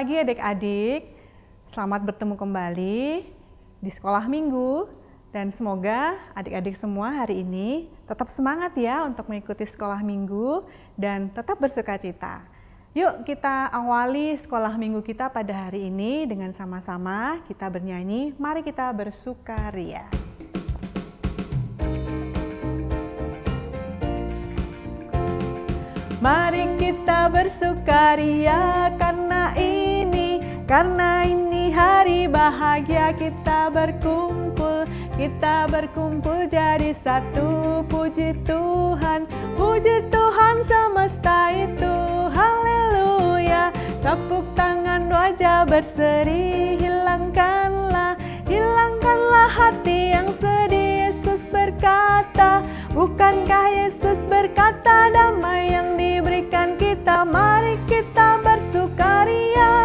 pagi adik-adik, selamat bertemu kembali di sekolah minggu dan semoga adik-adik semua hari ini tetap semangat ya untuk mengikuti sekolah minggu dan tetap bersukacita. Yuk kita awali sekolah minggu kita pada hari ini dengan sama-sama kita bernyanyi, mari kita bersukaria. Mari kita bersukaria karena ini hari bahagia kita berkumpul jadi satu. Puji Tuhan semesta itu, haleluya. Tepuk tangan wajah berseri, hilangkanlah hati yang sedih. Yesus berkata, bukankah Yesus berkata damai yang diberikan kita, mari kita bersukaria.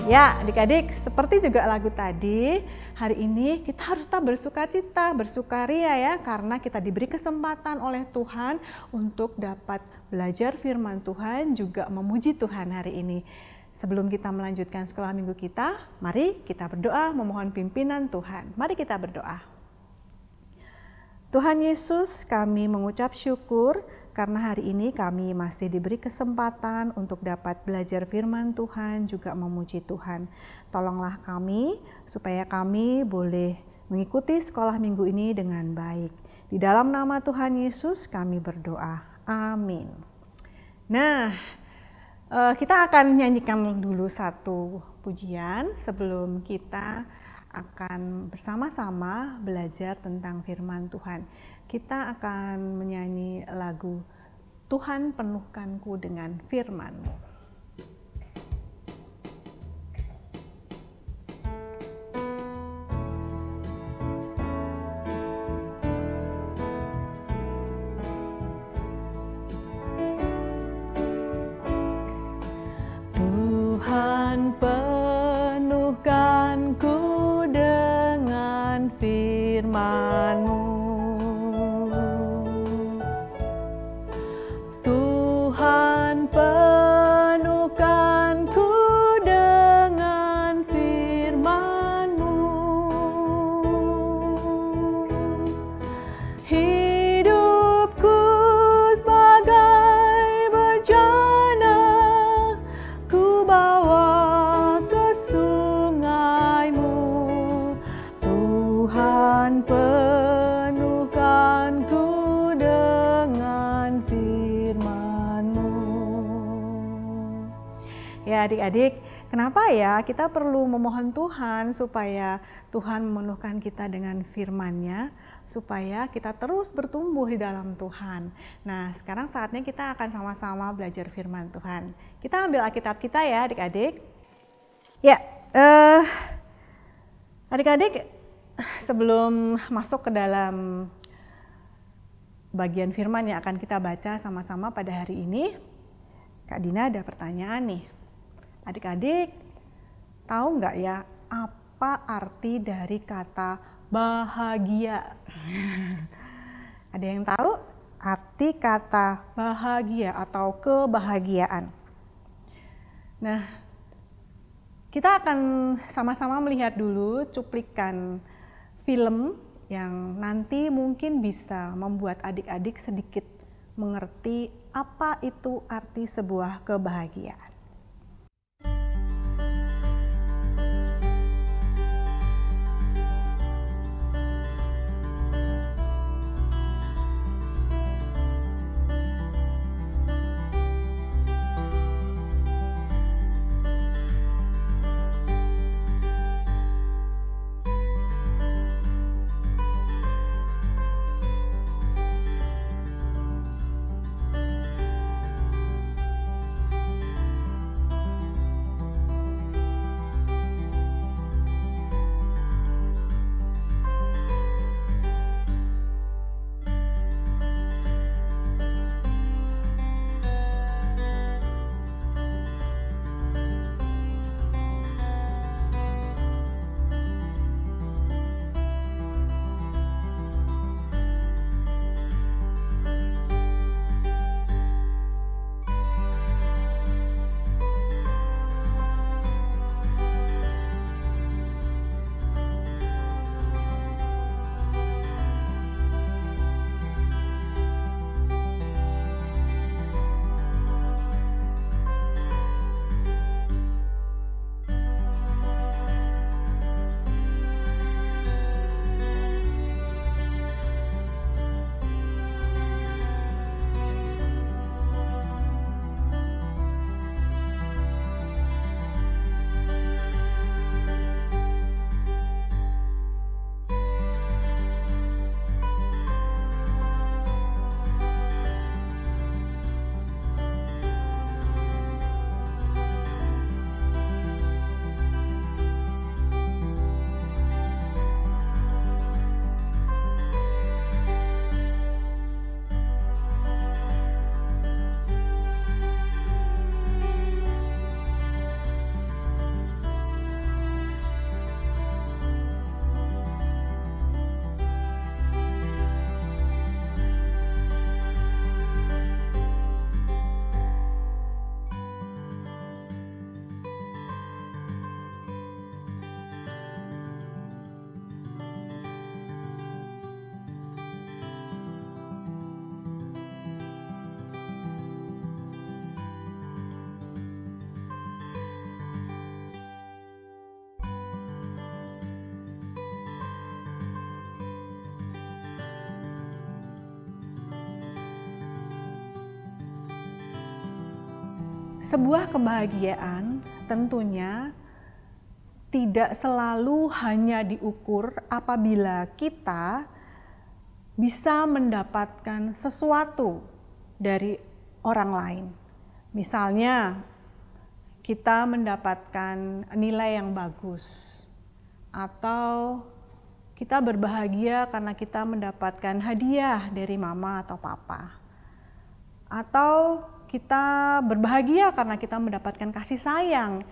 Ya adik-adik, seperti juga lagu tadi, hari ini kita harus tetap bersukacita, bersukaria ya, karena kita diberi kesempatan oleh Tuhan untuk dapat belajar firman Tuhan, juga memuji Tuhan hari ini. Sebelum kita melanjutkan sekolah minggu kita, mari kita berdoa memohon pimpinan Tuhan. Mari kita berdoa. Tuhan Yesus, kami mengucap syukur karena hari ini kami masih diberi kesempatan untuk dapat belajar firman Tuhan, juga memuji Tuhan. Tolonglah kami supaya kami boleh mengikuti sekolah minggu ini dengan baik. Di dalam nama Tuhan Yesus kami berdoa. Amin. Nah, kita akan nyanyikan dulu satu pujian sebelum kita akan bersama-sama belajar tentang firman Tuhan. Kita akan menyanyi lagu Tuhan Penuhkanku dengan Firman-Mu. Tuhan penuhkanku dengan firman-Mu. Tuhan penuhkanku dengan firman-Mu. Hidupku sebagai bejana, ku bawa ke sungai-Mu. Tuhan penuhkanku dengan firman-Mu. Ya adik-adik, kenapa ya kita perlu memohon Tuhan supaya Tuhan memenuhkan kita dengan firman-Nya, supaya kita terus bertumbuh di dalam Tuhan. Nah, sekarang saatnya kita akan sama-sama belajar firman Tuhan. Kita ambil Alkitab kita ya adik-adik. Ya, adik-adik, sebelum masuk ke dalam bagian firman yang akan kita baca sama-sama pada hari ini, Kak Dina ada pertanyaan nih. Adik-adik, tahu nggak ya apa arti dari kata bahagia? Ada yang tahu arti kata bahagia atau kebahagiaan? Nah, kita akan sama-sama melihat dulu cuplikan film yang nanti mungkin bisa membuat adik-adik sedikit mengerti apa itu arti sebuah kebahagiaan. Sebuah kebahagiaan tentunya tidak selalu hanya diukur apabila kita bisa mendapatkan sesuatu dari orang lain. Misalnya, kita mendapatkan nilai yang bagus, atau kita berbahagia karena kita mendapatkan hadiah dari mama atau papa, atau kita berbahagia karena kita mendapatkan kasih sayang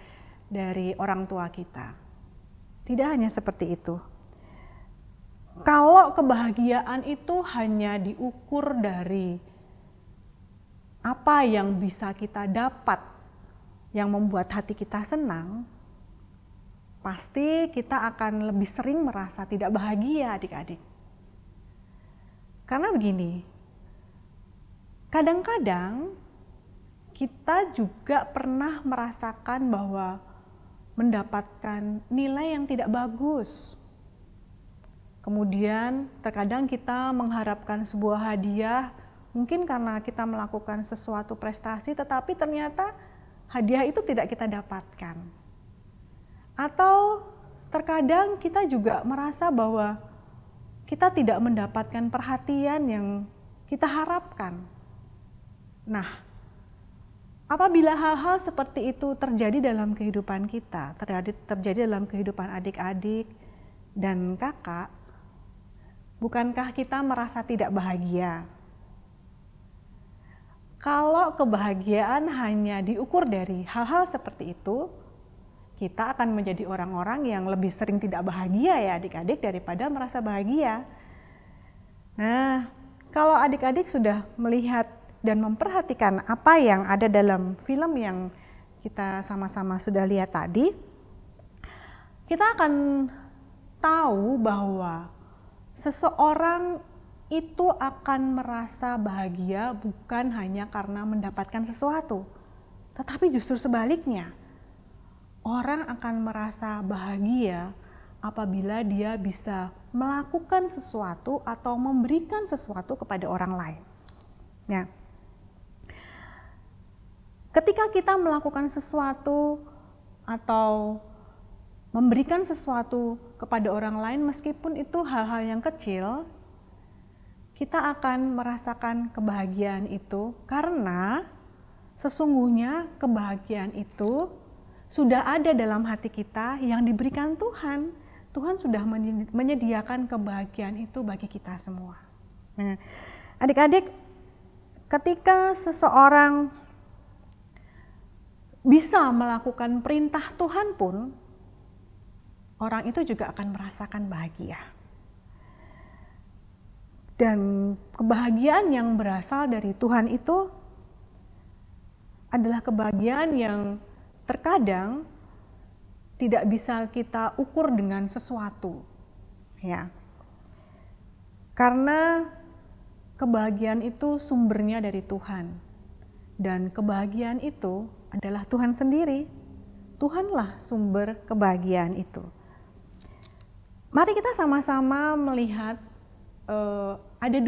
dari orang tua kita. Tidak hanya seperti itu. Kalau kebahagiaan itu hanya diukur dari apa yang bisa kita dapat, yang membuat hati kita senang, pasti kita akan lebih sering merasa tidak bahagia, adik-adik. Karena begini, kadang-kadang kita juga pernah merasakan bahwa mendapatkan nilai yang tidak bagus. Kemudian terkadang kita mengharapkan sebuah hadiah, mungkin karena kita melakukan sesuatu prestasi, tetapi ternyata hadiah itu tidak kita dapatkan. Atau terkadang kita juga merasa bahwa kita tidak mendapatkan perhatian yang kita harapkan. Nah, apabila hal-hal seperti itu terjadi dalam kehidupan kita, terjadi dalam kehidupan adik-adik dan kakak, bukankah kita merasa tidak bahagia? Kalau kebahagiaan hanya diukur dari hal-hal seperti itu, kita akan menjadi orang-orang yang lebih sering tidak bahagia ya adik-adik daripada merasa bahagia. Nah, kalau adik-adik sudah melihat dan memperhatikan apa yang ada dalam film yang kita sama-sama sudah lihat tadi, kita akan tahu bahwa seseorang itu akan merasa bahagia bukan hanya karena mendapatkan sesuatu, tetapi justru sebaliknya. Orang akan merasa bahagia apabila dia bisa melakukan sesuatu atau memberikan sesuatu kepada orang lain. Ya. Ketika kita melakukan sesuatu atau memberikan sesuatu kepada orang lain, meskipun itu hal-hal yang kecil, kita akan merasakan kebahagiaan itu karena sesungguhnya kebahagiaan itu sudah ada dalam hati kita yang diberikan Tuhan. Tuhan sudah menyediakan kebahagiaan itu bagi kita semua. Nah, adik-adik, ketika seseorang bisa melakukan perintah Tuhan pun, orang itu juga akan merasakan bahagia. Dan kebahagiaan yang berasal dari Tuhan itu adalah kebahagiaan yang terkadang tidak bisa kita ukur dengan sesuatu. Ya. Karena kebahagiaan itu sumbernya dari Tuhan. Dan kebahagiaan itu adalah Tuhan sendiri. Tuhanlah sumber kebahagiaan itu. Mari kita sama-sama melihat ada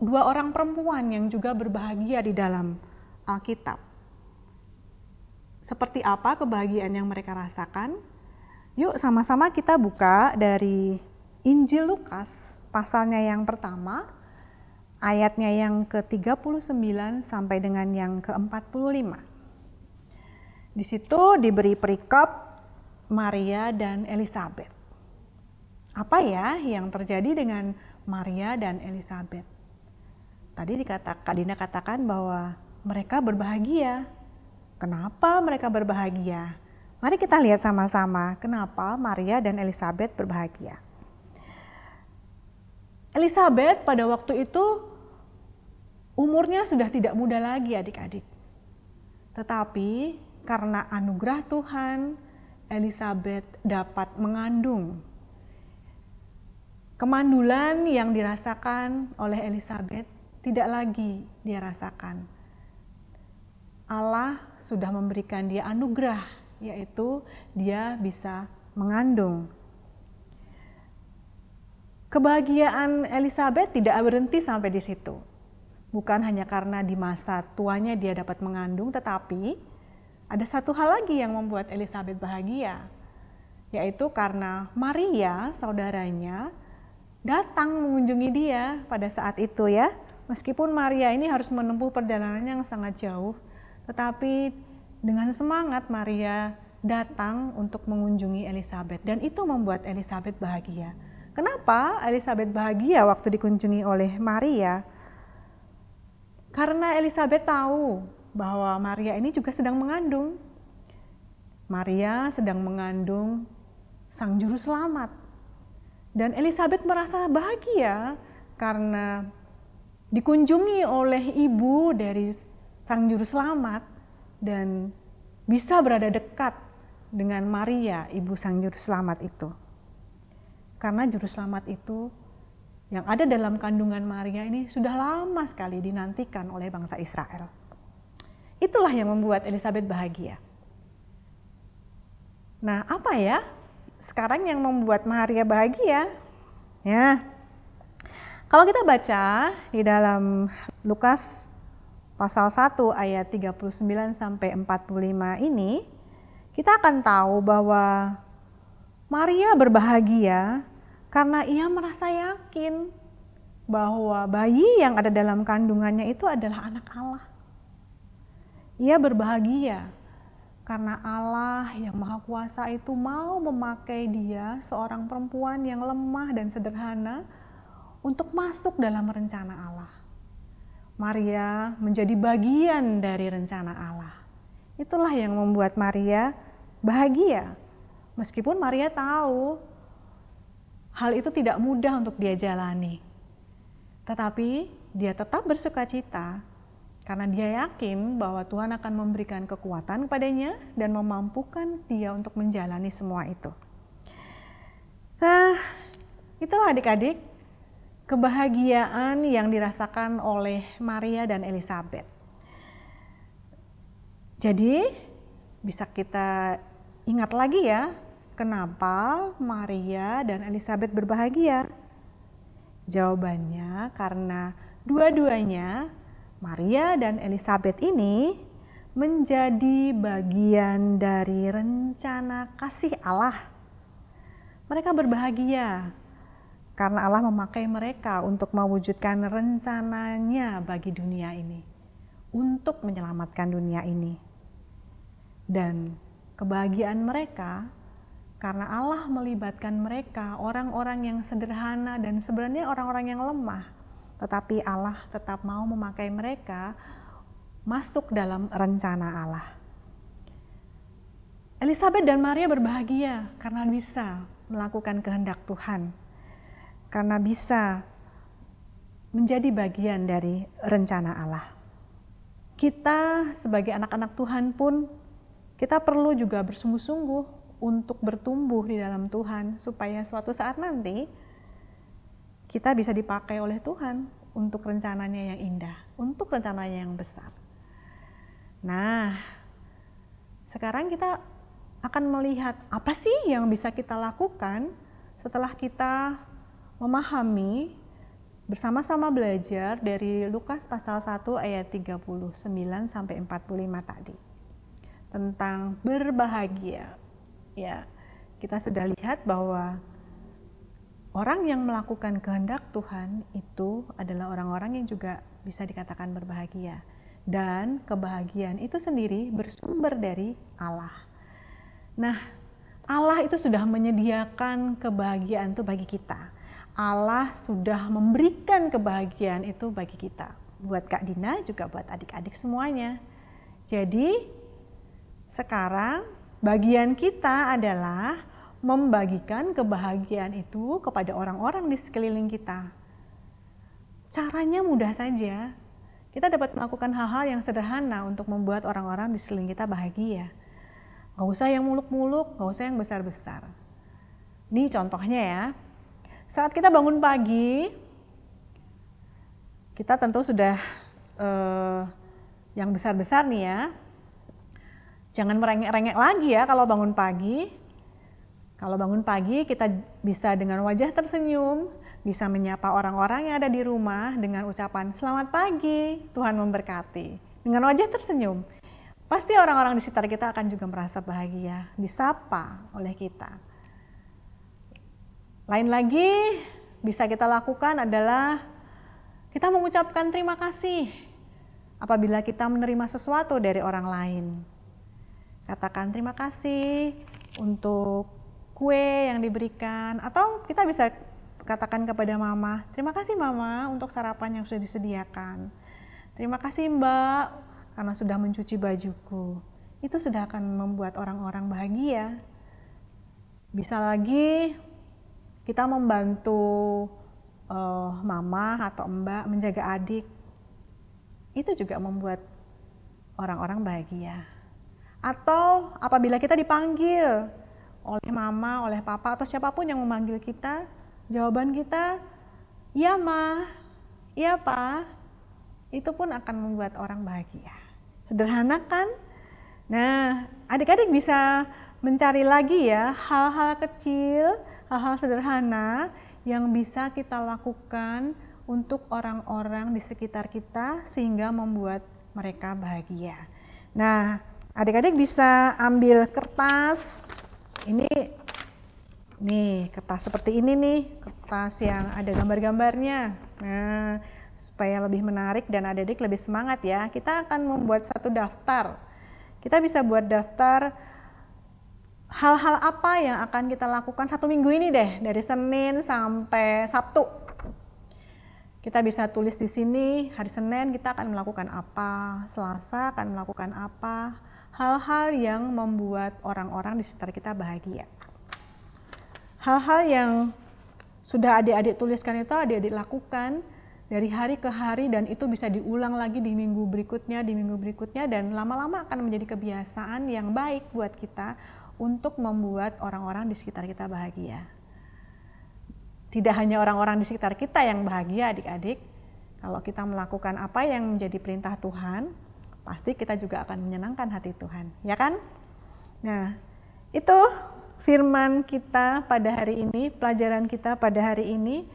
dua orang perempuan yang juga berbahagia di dalam Alkitab. Seperti apa kebahagiaan yang mereka rasakan? Yuk sama-sama kita buka dari Injil Lukas, pasalnya yang pertama, ayatnya yang ke-39 sampai dengan yang ke-45. Di situ diberi perikop Maria dan Elisabet. Apa ya yang terjadi dengan Maria dan Elisabet? Tadi Kak Dina katakan bahwa mereka berbahagia. Kenapa mereka berbahagia? Mari kita lihat sama-sama kenapa Maria dan Elisabet berbahagia. Elisabet pada waktu itu umurnya sudah tidak muda lagi adik-adik. Tetapi karena anugerah Tuhan, Elisabet dapat mengandung. Kemandulan yang dirasakan oleh Elisabet tidak lagi dia rasakan. Allah sudah memberikan dia anugerah, yaitu dia bisa mengandung. Kebahagiaan Elisabet tidak berhenti sampai di situ. Bukan hanya karena di masa tuanya dia dapat mengandung, tetapi ada satu hal lagi yang membuat Elizabeth bahagia, yaitu karena Maria, saudaranya, datang mengunjungi dia pada saat itu ya. Meskipun Maria ini harus menempuh perjalanan yang sangat jauh, tetapi dengan semangat Maria datang untuk mengunjungi Elizabeth, dan itu membuat Elizabeth bahagia. Kenapa Elizabeth bahagia waktu dikunjungi oleh Maria? Karena Elizabeth tahu bahwa Maria ini juga sedang mengandung. Maria sedang mengandung Sang Juru Selamat. Dan Elizabeth merasa bahagia karena dikunjungi oleh ibu dari Sang Juru Selamat dan bisa berada dekat dengan Maria, ibu Sang Juru Selamat itu. Karena Juru Selamat itu yang ada dalam kandungan Maria ini sudah lama sekali dinantikan oleh bangsa Israel. Itulah yang membuat Elizabeth bahagia. Nah, apa ya sekarang yang membuat Maria bahagia? Ya, kalau kita baca di dalam Lukas pasal 1 ayat 39 sampai 45 ini, kita akan tahu bahwa Maria berbahagia karena ia merasa yakin bahwa bayi yang ada dalam kandungannya itu adalah anak Allah. Ia berbahagia karena Allah yang Maha Kuasa itu mau memakai dia, seorang perempuan yang lemah dan sederhana, untuk masuk dalam rencana Allah. Maria menjadi bagian dari rencana Allah. Itulah yang membuat Maria bahagia. Meskipun Maria tahu hal itu tidak mudah untuk dia jalani. Tetapi dia tetap bersukacita karena dia yakin bahwa Tuhan akan memberikan kekuatan kepadanya dan memampukan dia untuk menjalani semua itu. Nah, itulah adik-adik kebahagiaan yang dirasakan oleh Maria dan Elizabeth. Jadi bisa kita ingat lagi ya, kenapa Maria dan Elizabeth berbahagia? Jawabannya karena dua-duanya, Maria dan Elizabeth ini, menjadi bagian dari rencana kasih Allah. Mereka berbahagia karena Allah memakai mereka untuk mewujudkan rencananya bagi dunia ini, untuk menyelamatkan dunia ini. Dan kebahagiaan mereka karena Allah melibatkan mereka, orang-orang yang sederhana dan sebenarnya orang-orang yang lemah, tetapi Allah tetap mau memakai mereka masuk dalam rencana Allah. Elizabeth dan Maria berbahagia karena bisa melakukan kehendak Tuhan, karena bisa menjadi bagian dari rencana Allah. Kita sebagai anak-anak Tuhan pun, kita perlu juga bersungguh-sungguh untuk bertumbuh di dalam Tuhan, supaya suatu saat nanti kita bisa dipakai oleh Tuhan untuk rencananya yang indah, untuk rencananya yang besar. Nah, sekarang kita akan melihat apa sih yang bisa kita lakukan setelah kita memahami, bersama-sama belajar dari Lukas pasal 1 ayat 39 sampai 45 tadi. Tentang berbahagia. Ya, kita sudah lihat bahwa orang yang melakukan kehendak Tuhan itu adalah orang-orang yang juga bisa dikatakan berbahagia. Dan kebahagiaan itu sendiri bersumber dari Allah. Nah, Allah itu sudah menyediakan kebahagiaan itu bagi kita. Allah sudah memberikan kebahagiaan itu bagi kita. Buat Kak Dina, juga buat adik-adik semuanya. Jadi, sekarang bagian kita adalah membagikan kebahagiaan itu kepada orang-orang di sekeliling kita. Caranya mudah saja. Kita dapat melakukan hal-hal yang sederhana untuk membuat orang-orang di sekeliling kita bahagia. Gak usah yang muluk-muluk, gak usah yang besar-besar. Ini contohnya ya. Saat kita bangun pagi, kita tentu sudah yang besar-besar nih ya. Jangan merengek-rengek lagi ya kalau bangun pagi. Kalau bangun pagi kita bisa dengan wajah tersenyum, bisa menyapa orang-orang yang ada di rumah dengan ucapan selamat pagi, Tuhan memberkati. Dengan wajah tersenyum. pasti orang-orang di sekitar kita akan juga merasa bahagia, disapa oleh kita. Lain lagi bisa kita lakukan adalah kita mengucapkan terima kasih apabila kita menerima sesuatu dari orang lain. Katakan terima kasih untuk kue yang diberikan, atau kita bisa katakan kepada mama, terima kasih mama untuk sarapan yang sudah disediakan. Terima kasih mbak karena sudah mencuci bajuku. Itu sudah akan membuat orang-orang bahagia. Bisa lagi kita membantu mama atau mbak menjaga adik. Itu juga membuat orang-orang bahagia. Atau apabila kita dipanggil oleh mama, oleh papa, atau siapapun yang memanggil kita, jawaban kita, iya ma, iya pa, itu pun akan membuat orang bahagia. Sederhana kan? Nah, adik-adik bisa mencari lagi ya hal-hal kecil, hal-hal sederhana yang bisa kita lakukan untuk orang-orang di sekitar kita sehingga membuat mereka bahagia. Nah, adik-adik bisa ambil kertas, ini nih kertas seperti ini nih, kertas yang ada gambar-gambarnya. Nah, supaya lebih menarik dan adik-adik lebih semangat ya, kita akan membuat satu daftar. Kita bisa buat daftar hal-hal apa yang akan kita lakukan satu minggu ini deh, dari Senin sampai Sabtu. Kita bisa tulis di sini, hari Senin kita akan melakukan apa, Selasa akan melakukan apa, hal-hal yang membuat orang-orang di sekitar kita bahagia. Hal-hal yang sudah adik-adik tuliskan itu adik-adik lakukan dari hari ke hari, dan itu bisa diulang lagi di minggu berikutnya, dan lama-lama akan menjadi kebiasaan yang baik buat kita untuk membuat orang-orang di sekitar kita bahagia. Tidak hanya orang-orang di sekitar kita yang bahagia adik-adik, kalau kita melakukan apa yang menjadi perintah Tuhan, pasti kita juga akan menyenangkan hati Tuhan, ya kan? Nah, itu firman kita pada hari ini, pelajaran kita pada hari ini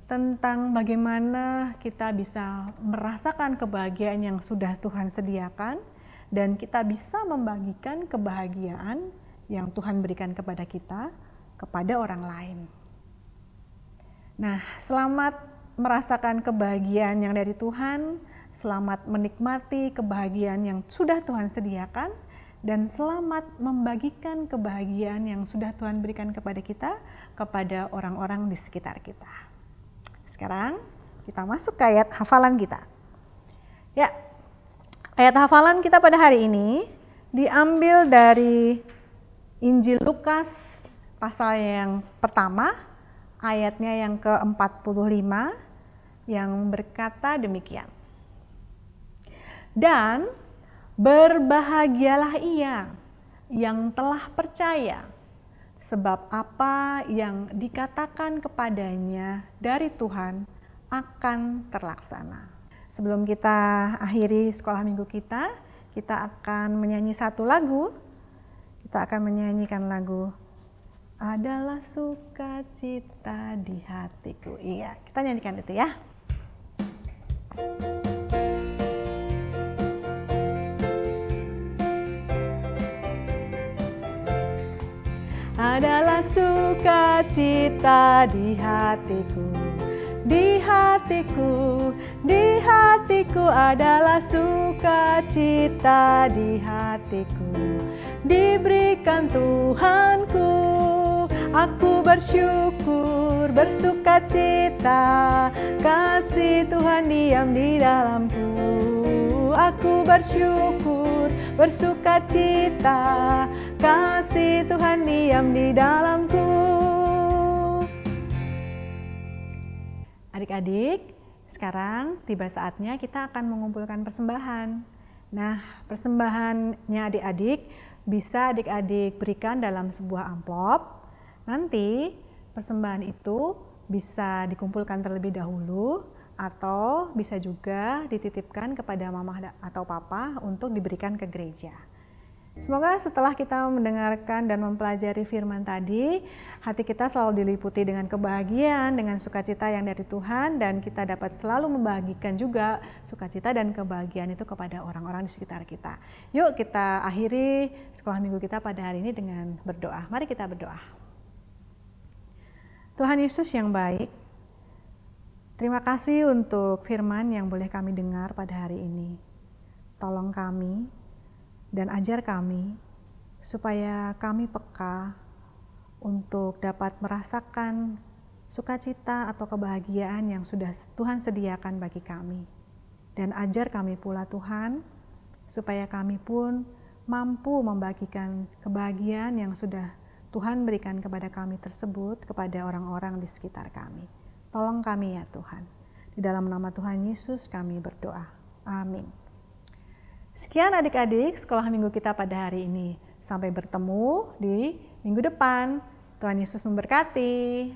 tentang bagaimana kita bisa merasakan kebahagiaan yang sudah Tuhan sediakan, dan kita bisa membagikan kebahagiaan yang Tuhan berikan kepada kita kepada orang lain. Nah, selamat merasakan kebahagiaan yang dari Tuhan, selamat menikmati kebahagiaan yang sudah Tuhan sediakan, dan selamat membagikan kebahagiaan yang sudah Tuhan berikan kepada kita, kepada orang-orang di sekitar kita. Sekarang kita masuk ke ayat hafalan kita. Ya, ayat hafalan kita pada hari ini diambil dari Injil Lukas pasal yang pertama, ayatnya yang ke-45, yang berkata demikian. Dan berbahagialah ia yang telah percaya, sebab apa yang dikatakan kepadanya dari Tuhan akan terlaksana. Sebelum kita akhiri sekolah minggu kita akan menyanyi satu lagu. Kita akan menyanyikan lagu Adalah Sukacita di Hatiku. Iya, kita nyanyikan itu ya. Adalah sukacita di hatiku, di hatiku, di hatiku adalah sukacita di hatiku. Diberikan Tuhanku, aku bersyukur, bersukacita, kasih Tuhan diam di dalamku. Aku bersyukur, bersukacita, kasih Tuhan diam di dalamku. Adik-adik, sekarang tiba saatnya kita akan mengumpulkan persembahan. Nah, persembahannya adik-adik bisa adik-adik berikan dalam sebuah amplop. Nanti persembahan itu bisa dikumpulkan terlebih dahulu, atau bisa juga dititipkan kepada mama atau papa untuk diberikan ke gereja. Semoga setelah kita mendengarkan dan mempelajari firman tadi, hati kita selalu diliputi dengan kebahagiaan, dengan sukacita yang dari Tuhan, dan kita dapat selalu membagikan juga sukacita dan kebahagiaan itu kepada orang-orang di sekitar kita. Yuk kita akhiri sekolah minggu kita pada hari ini dengan berdoa. Mari kita berdoa. Tuhan Yesus yang baik, terima kasih untuk firman yang boleh kami dengar pada hari ini. Tolong kami dan ajar kami supaya kami peka untuk dapat merasakan sukacita atau kebahagiaan yang sudah Tuhan sediakan bagi kami. Dan ajar kami pula Tuhan, supaya kami pun mampu membagikan kebahagiaan yang sudah Tuhan berikan kepada kami tersebut kepada orang-orang di sekitar kami. Tolong kami ya Tuhan. Di dalam nama Tuhan Yesus kami berdoa. Amin. Sekian adik-adik sekolah minggu kita pada hari ini. Sampai bertemu di minggu depan. Tuhan Yesus memberkati.